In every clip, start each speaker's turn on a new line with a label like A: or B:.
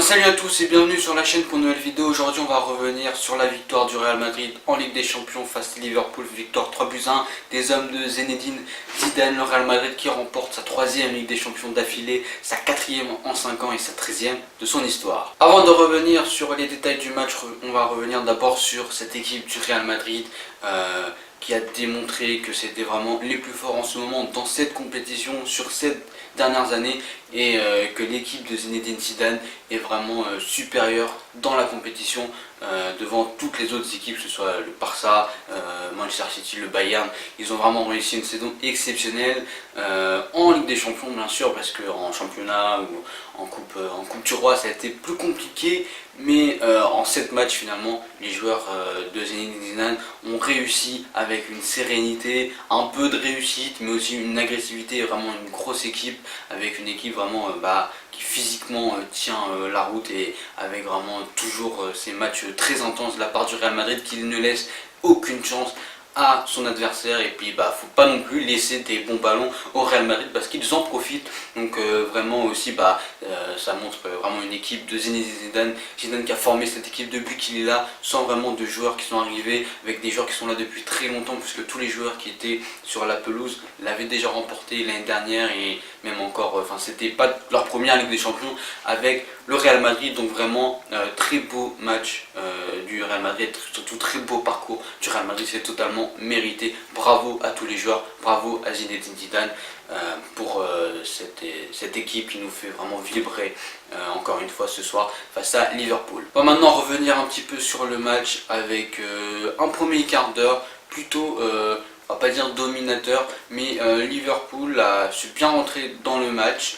A: Salut à tous et bienvenue sur la chaîne pour une nouvelle vidéo. Aujourd'hui on va revenir sur la victoire du Real Madrid en Ligue des Champions face à Liverpool. Victoire 3-1 des hommes de Zinedine Zidane. Le Real Madrid qui remporte sa 3e Ligue des Champions d'affilée, sa 4e en 5 ans et sa 13e de son histoire. Avant de revenir sur les détails du match, on va revenir d'abord sur cette équipe du Real Madrid qui a démontré que c'était vraiment les plus forts en ce moment dans cette compétition sur cette dernières années et que l'équipe de Zinedine Zidane est vraiment supérieure dans la compétition devant toutes les autres équipes, que ce soit le Barça, Manchester City, le Bayern. Ils ont vraiment réussi une saison exceptionnelle en Ligue des Champions bien sûr, parce qu'en championnat ou en coupe du Roi ça a été plus compliqué, mais en 7 matchs finalement les joueurs de Zinedine Zidane ont réussi avec une sérénité, un peu de réussite mais aussi une agressivité, vraiment une grosse équipe, avec une équipe vraiment qui physiquement tient la route et avec vraiment toujours ces matchs très intenses de la part du Real Madrid qui ne laisse aucune chance à son adversaire. Et puis faut pas non plus laisser des bons ballons au Real Madrid parce qu'ils en profitent. Donc vraiment aussi ça montre vraiment une équipe de Zinedine Zidane qui a formé cette équipe depuis qu'il est là, sans vraiment de joueurs qui sont arrivés, avec des joueurs qui sont là depuis très longtemps, puisque tous les joueurs qui étaient sur la pelouse l'avaient déjà remporté l'année dernière et même encore, c'était pas leur première Ligue des Champions avec le Real Madrid. Donc vraiment très beau match du Real Madrid, surtout très beau parcours du Real Madrid, c'est totalement mérité. Bravo à tous les joueurs, bravo à Zinedine Zidane pour cette équipe qui nous fait vraiment vibrer encore une fois ce soir face à Liverpool. On va maintenant revenir un petit peu sur le match avec un premier quart d'heure plutôt on va pas dire dominateur, mais Liverpool a su bien rentrer dans le match.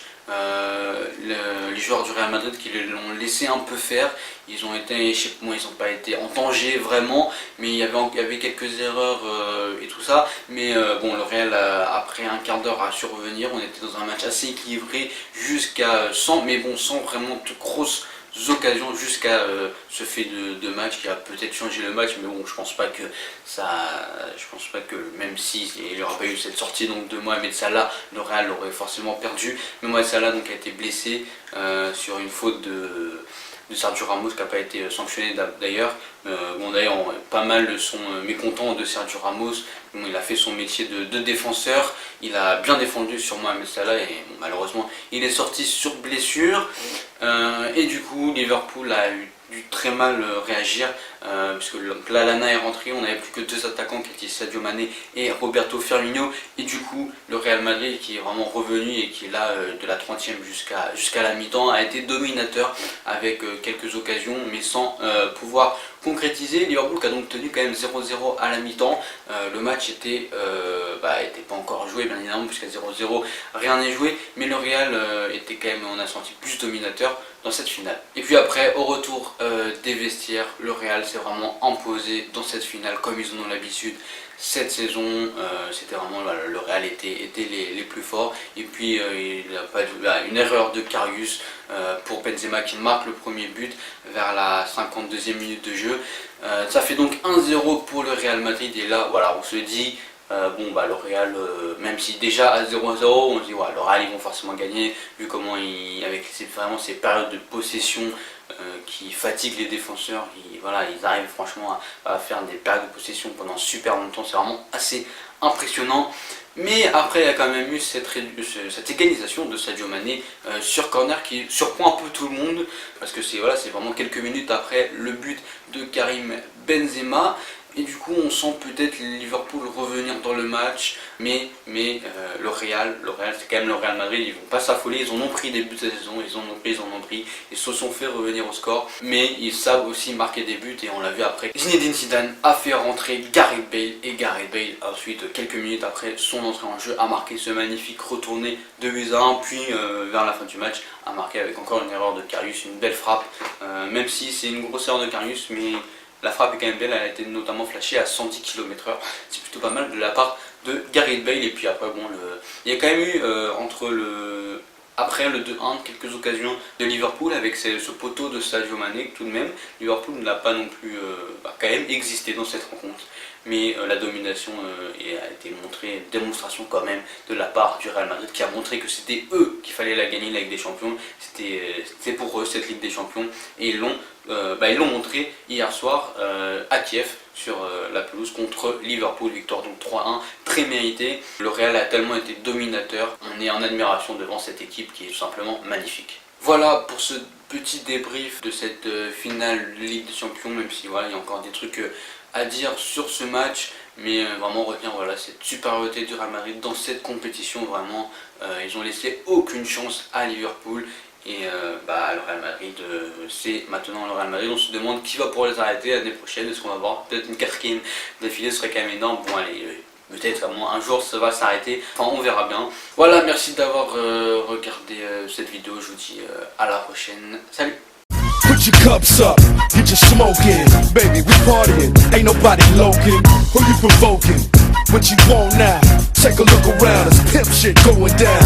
A: Les joueurs du Real Madrid qui l'ont laissé un peu faire, ils ont été, je sais pas, ils n'ont pas été en danger vraiment, mais il y avait quelques erreurs et tout ça, mais bon, le Real après un quart d'heure a su revenir. On était dans un match assez équilibré jusqu'à 100, mais bon, sans vraiment de grosses occasions, jusqu'à ce fait de match qui a peut-être changé le match, mais bon, je pense pas que même si il n'y aurait pas eu cette sortie donc de Mohamed Salah, le Real aurait forcément perdu. Mais Mohamed Salah donc a été blessé sur une faute de Sergio Ramos qui n'a pas été sanctionné d'ailleurs. Bon, d'ailleurs pas mal sont mécontents de Sergio Ramos. Bon, il a fait son métier de défenseur, il a bien défendu sur Mohamed Salah et bon, malheureusement il est sorti sur blessure. Et du coup Liverpool a dû très mal réagir puisque Lallana est rentré. On n'avait plus que deux attaquants qui étaient Sadio Mané et Roberto Firmino, et du coup le Real Madrid qui est vraiment revenu et qui est là de la 30e jusqu'à la mi-temps a été dominateur avec quelques occasions mais sans pouvoir concrétiser. Liverpool qui a donc tenu quand même 0-0 à la mi-temps. Le match était pas encore joué bien évidemment puisqu'à 0-0 rien n'est joué, mais le Real était quand même, on a senti plus dominateur dans cette finale. Et puis après, au retour des vestiaires, le Real s'est vraiment imposé dans cette finale comme ils en ont l'habitude cette saison. C'était vraiment le Real était les plus forts. Et puis il a pas une erreur de Karius pour Benzema qui marque le premier but vers la 52e minute de jeu. Ça fait donc 1-0 pour le Real Madrid, et là voilà, on se dit le Real, même si déjà à 0-0 on se dit le Real ils vont forcément gagner, vu comment avec vraiment ces périodes de possession qui fatiguent les défenseurs. Ils arrivent franchement à faire des périodes de possession pendant super longtemps, c'est vraiment assez impressionnant. Mais après il y a quand même eu cette égalisation de Sadio Mané sur corner qui surprend un peu tout le monde, parce que c'est vraiment quelques minutes après le but de Karim Benzema. Et du coup on sent peut-être Liverpool revenir dans le match, mais le Real c'est quand même le Real Madrid, ils vont pas s'affoler. Ils en ont pris des buts cette saison, ils en ont pris, ils se sont fait revenir au score, mais ils savent aussi marquer des buts, et on l'a vu après. Zinedine Zidane a fait rentrer Gareth Bale, et Gareth Bale ensuite, quelques minutes après son entrée en jeu, a marqué ce magnifique retourné de 8-1, puis vers la fin du match a marqué avec encore une erreur de Karius, une belle frappe, même si c'est une grosse erreur de Karius, mais la frappe est quand même belle. Elle a été notamment flashée à 110 km/h, c'est plutôt pas mal de la part de Gareth Bale. Et puis après il y a quand même eu Après le 2-1, quelques occasions de Liverpool avec ce poteau de Sadio Mané, tout de même, Liverpool n'a pas non plus quand même existé dans cette rencontre. Mais la domination a été montrée, démonstration quand même de la part du Real Madrid qui a montré que c'était eux qu'il fallait la gagner, la Ligue des Champions. C'était pour eux cette Ligue des Champions et ils l'ont montré hier soir à Kiev sur la pelouse contre Liverpool, victoire donc 3-1, très méritée. Le Real a tellement été dominateur, on est en admiration devant cette équipe qui est tout simplement magnifique. Voilà pour ce petit débrief de cette finale de Ligue des Champions, même si voilà, il y a encore des trucs à dire sur ce match, mais vraiment retenir voilà, cette supériorité du Real Madrid dans cette compétition. Vraiment ils ont laissé aucune chance à Liverpool. Et le Real Madrid, c'est maintenant le Real Madrid. On se demande qui va pouvoir les arrêter l'année prochaine. Est-ce qu'on va voir peut-être une quatrième d'affilée? Ce serait quand même énorme. Bon allez, peut-être un jour ça va s'arrêter. Enfin on verra bien. Voilà, merci d'avoir regardé cette vidéo. Je vous dis à la prochaine. Salut.
B: Put your cups up, get your smoke in. Baby, we partying, ain't nobody loking. Who you provoking? What you want now? Take a look around, it's pimp shit going down.